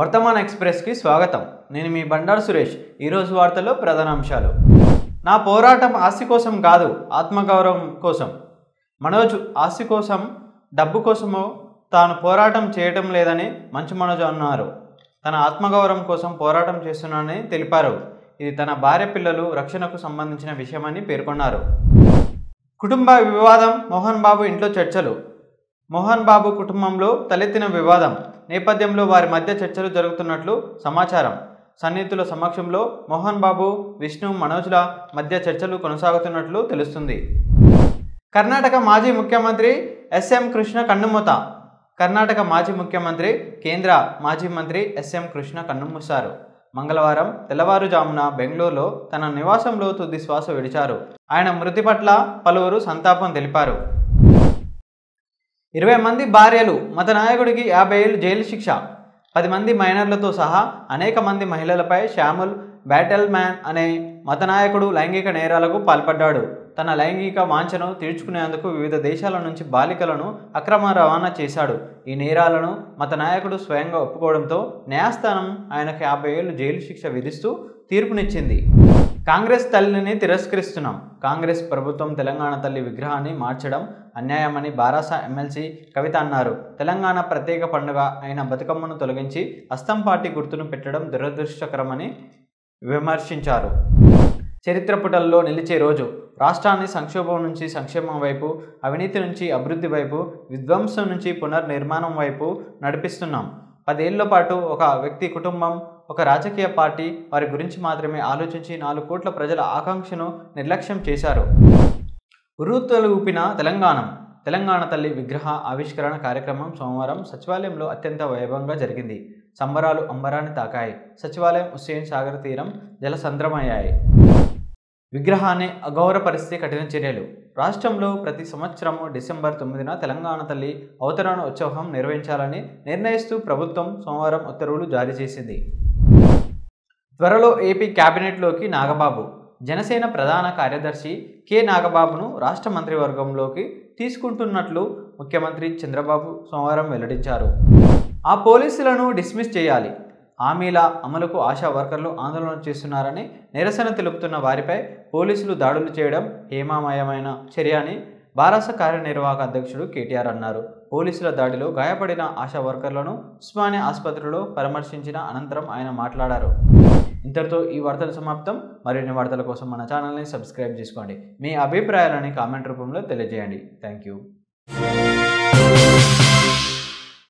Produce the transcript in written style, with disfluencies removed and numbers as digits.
వర్తమాన ఎక్స్‌ప్రెస్‌కి స్వాగతం. నేను మీ బండారు సురేష్. ఈరోజు వార్తల్లో ప్రధాన అంశాలు. నా పోరాటం ఆస్తి కోసం కాదు, ఆత్మగౌరవం కోసం. మనోజ్ ఆస్తి కోసం, డబ్బు కోసమో తాను పోరాటం చేయటం లేదని మంచు మనోజ్ అన్నారు. తన ఆత్మగౌరవం కోసం పోరాటం చేస్తున్నానని తెలిపారు. ఇది తన భార్య పిల్లలు రక్షణకు సంబంధించిన విషయమని పేర్కొన్నారు. కుటుంబ వివాదం, మోహన్ బాబు ఇంట్లో చర్చలు. మోహన్ బాబు కుటుంబంలో తలెత్తిన వివాదం నేపథ్యంలో వారి మధ్య చర్చలు జరుగుతున్నట్లు సమాచారం. సన్నిహితుల సమక్షంలో మోహన్ బాబు, విష్ణు, మనోజ్ల మధ్య చర్చలు కొనసాగుతున్నట్లు తెలుస్తుంది. కర్ణాటక మాజీ ముఖ్యమంత్రి ఎస్ఎం కృష్ణ కన్నుమూత. కర్ణాటక మాజీ ముఖ్యమంత్రి, కేంద్ర మాజీ మంత్రి ఎస్ఎం కృష్ణ కన్నుమూశారు. మంగళవారం తెల్లవారుజామున బెంగళూరులో తన నివాసంలో తుది శ్వాస విడిచారు. ఆయన మృతి పట్ల పలువురు సంతాపం తెలిపారు. 20 మంది భార్యలు, మత నాయకుడికి 50 ఏళ్లు జైలు శిక్ష. 10 మంది మైనర్లతో సహా అనేక మంది మహిళలపై శ్యాముల్ బ్యాటెల్ మ్యాన్ అనే మత నాయకుడు లైంగిక నేరాలకు పాల్పడ్డాడు. తన లైంగిక వాంఛను తీర్చుకునేందుకు వివిధ దేశాల నుంచి బాలికలను అక్రమ రవాణా చేశాడు. ఈ నేరాలను మత నాయకుడు స్వయంగా ఒప్పుకోవడంతో న్యాయస్థానం ఆయనకు 50 ఏళ్లు జైలు శిక్ష విధిస్తూ తీర్పునిచ్చింది. కాంగ్రెస్ తల్లిని తిరస్కరిస్తున్నాం. కాంగ్రెస్ ప్రభుత్వం తెలంగాణ తల్లి విగ్రహాన్ని మార్చడం అన్యాయమని బారాస ఎమ్మెల్సీ కవిత అన్నారు. తెలంగాణ ప్రత్యేక పండుగ అయిన బతుకమ్మను తొలగించి హస్తం పార్టీ గుర్తును పెట్టడం దురదృష్టకరమని విమర్శించారు. చరిత్ర పుటల్లో నిలిచే రోజు. రాష్ట్రాన్ని సంక్షోభం నుంచి సంక్షేమం వైపు, అవినీతి నుంచి అభివృద్ధి వైపు, విధ్వంసం నుంచి పునర్నిర్మాణం వైపు నడిపిస్తున్నాం. 10 ఏళ్ల పాటు ఒక వ్యక్తి, కుటుంబం, ఒక రాజకీయ పార్టీ వారి గురించి మాత్రమే ఆలోచించి 4 కోట్ల ప్రజల ఆకాంక్షను నిర్లక్ష్యం చేశారు. ఉర్రూతలు ఊపిన తెలంగాణ తల్లి విగ్రహ ఆవిష్కరణ కార్యక్రమం సోమవారం సచివాలయంలో అత్యంత వైభవంగా జరిగింది. సంబరాలు అంబరాన్ని తాకాయి. సచివాలయం, హుస్సేన్ సాగర్ తీరం జలసంద్రమయ్యాయి. విగ్రహాన్ని అగౌరవపరిస్తే కఠిన చర్యలు. రాష్ట్రంలో ప్రతి సంవత్సరం డిసెంబర్ 9న తెలంగాణ తల్లి అవతరణ ఉత్సవం నిర్వహించాలని నిర్ణయిస్తూ ప్రభుత్వం సోమవారం ఉత్తర్వులు జారీ చేసింది. త్వరలో ఏపీ కేబినెట్లోకి నాగబాబు. జనసేన ప్రధాన కార్యదర్శి కె నాగబాబును రాష్ట్ర మంత్రివర్గంలోకి తీసుకుంటున్నట్లు ముఖ్యమంత్రి చంద్రబాబు సోమవారం వెల్లడించారు. ఆ పోలీసులను డిస్మిస్ చేయాలి. హామీల అమలుకు ఆశా వర్కర్లు ఆందోళన చేస్తున్నారని నిరసన తెలుపుతున్న వారిపై పోలీసులు దాడులు చేయడం హేమామయమైన చర్య అని బారాస కార్యనిర్వాహక అధ్యక్షుడు కేటీఆర్ అన్నారు. పోలీసుల దాడిలో గాయపడిన ఆశా వర్కర్లను ఉస్మానియా ఆసుపత్రిలో పరామర్శించిన అనంతరం ఆయన మాట్లాడారు. ఇంతటితో ఈ వార్తలు సమాప్తం. మరిన్ని వార్తల కోసం మన ఛానల్ని సబ్స్క్రైబ్ చేసుకోండి. మీ అభిప్రాయాలని కామెంట్ రూపంలో తెలియజేయండి. Thank you.